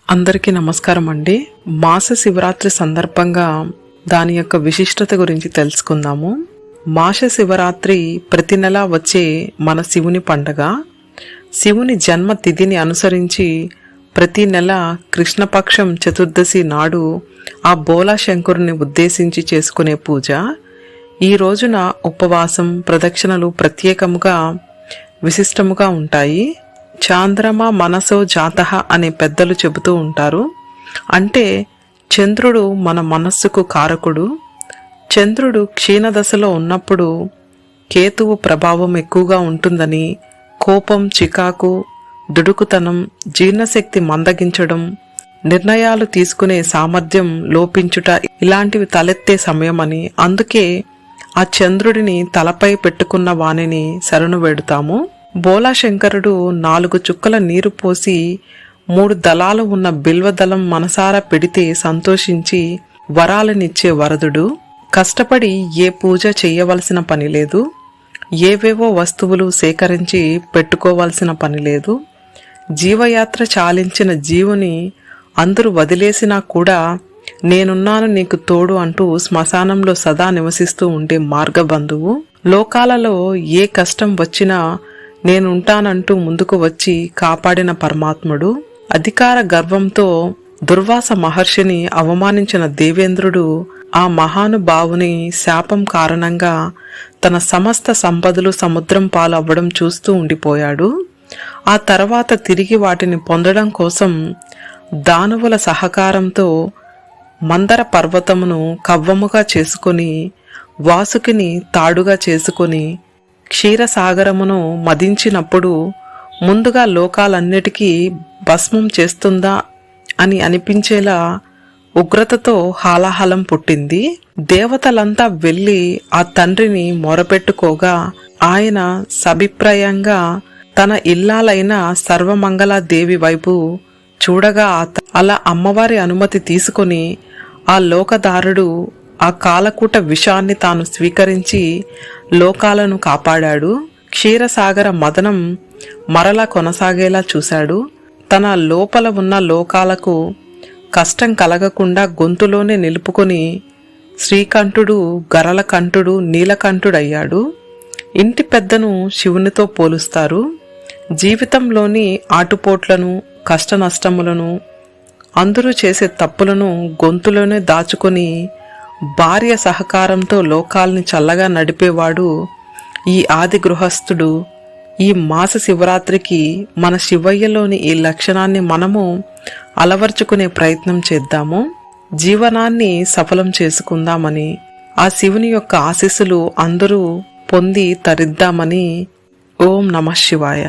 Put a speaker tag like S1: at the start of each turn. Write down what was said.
S1: అందరికీ నమస్కారం అండి. మాస శివరాత్రి సందర్భంగా దాని యొక్క విశిష్టత గురించి తెలుసుకుందాము. మాస శివరాత్రి ప్రతి నెల వచ్చే మన శివుని పండగ. శివుని జన్మ తిథిని అనుసరించి ప్రతి నెల కృష్ణపక్షం చతుర్దశి నాడు ఆ బోలా శంకరుని ఉద్దేశించి చేసుకునే పూజ. ఈ రోజున ఉపవాసం, ప్రదక్షిణలు ప్రత్యేకముగా విశిష్టముగా ఉంటాయి. చాంద్రమా మనసో జాతః అనే పెద్దలు చెబుతూ ఉంటారు. అంటే చంద్రుడు మన మనస్సుకు కారకుడు. చంద్రుడు క్షీణదశలో ఉన్నప్పుడు కేతువు ప్రభావం ఎక్కువగా ఉంటుందని, కోపం, చికాకు, దుడుకుతనం, జీర్ణశక్తి మందగించడం, నిర్ణయాలు తీసుకునే సామర్థ్యం లోపించుట ఇలాంటివి తలెత్తే సమయమని, అందుకే ఆ చంద్రుడిని తలపై పెట్టుకున్న వానిని శరణు వేడుతాము. బోలాశంకరుడు 4 చుక్కల నీరు పోసి 3 దళాలు ఉన్న బిల్వదళం మనసారా పెడితే సంతోషించి వరాలనిచ్చే వరదుడు. కష్టపడి ఏ పూజ చేయవలసిన పని లేదు. ఏవేవో వస్తువులు సేకరించి పెట్టుకోవాల్సిన పని లేదు. జీవయాత్ర చాలించిన జీవుని అందరూ వదిలేసినా కూడా నేనున్నాను నీకు తోడు అంటూ శ్మశానంలో సదా నివసిస్తూ ఉండే మార్గబంధువు. లోకాలలో ఏ కష్టం వచ్చినా నేనుంటానంటూ ముందుకు వచ్చి కాపాడిన పరమాత్ముడు. అధికార గర్వంతో దుర్వాస మహర్షిని అవమానించిన దేవేంద్రుడు ఆ మహానుభావుని శాపం కారణంగా తన సమస్త సంపదలు సముద్రం పాలవ్వడం చూస్తూ ఉండిపోయాడు. ఆ తర్వాత తిరిగి వాటిని పొందడం కోసం దానవుల సహకారంతో మందర పర్వతమును కవ్వముగా చేసుకొని, వాసుకిని తాడుగా చేసుకొని క్షీరసాగరమును మదించినప్పుడు ముందుగా లోకాలన్నిటికీ భస్మం చేస్తుందా అని అనిపించేలా ఉగ్రతతో హాలాహలం పుట్టింది. దేవతలంతా వెళ్లి ఆ తండ్రిని మొరపెట్టుకోగా ఆయన సభిప్రాయంగా తన ఇల్లాలైన సర్వమంగళాదేవి వైపు చూడగా అలా అమ్మవారి అనుమతి తీసుకొని ఆ లోకదారుడు ఆ కాలకూట విషాన్ని తాను స్వీకరించి లోకాలను కాపాడాడు. క్షీరసాగర మదనం మరలా కొనసాగేలా చూశాడు. తన లోపల ఉన్న లోకాలకు కష్టం కలగకుండా గొంతులోనే నిలుపుకొని శ్రీకంఠుడు, గరళకంఠుడు, నీలకంఠుడయ్యాడు. ఇంటి పెద్దను శివునితో పోలుస్తారు. జీవితంలోని ఆటుపోట్లను, కష్ట నష్టములను, అందరూ చేసే తప్పులను గొంతులోనే దాచుకొని భార్య సహకారంతో లోకాల్ని చల్లగా నడిపేవాడు ఈ ఆది గృహస్థుడు. ఈ మాస శివరాత్రికి మన శివయ్యలోని ఈ లక్షణాన్ని మనము అలవర్చుకునే ప్రయత్నం చేద్దాము. జీవనాన్ని సఫలం చేసుకుందామని, ఆ శివుని యొక్క ఆశీస్సులు అందరూ పొంది తరిద్దామని. ఓం నమః శివాయ.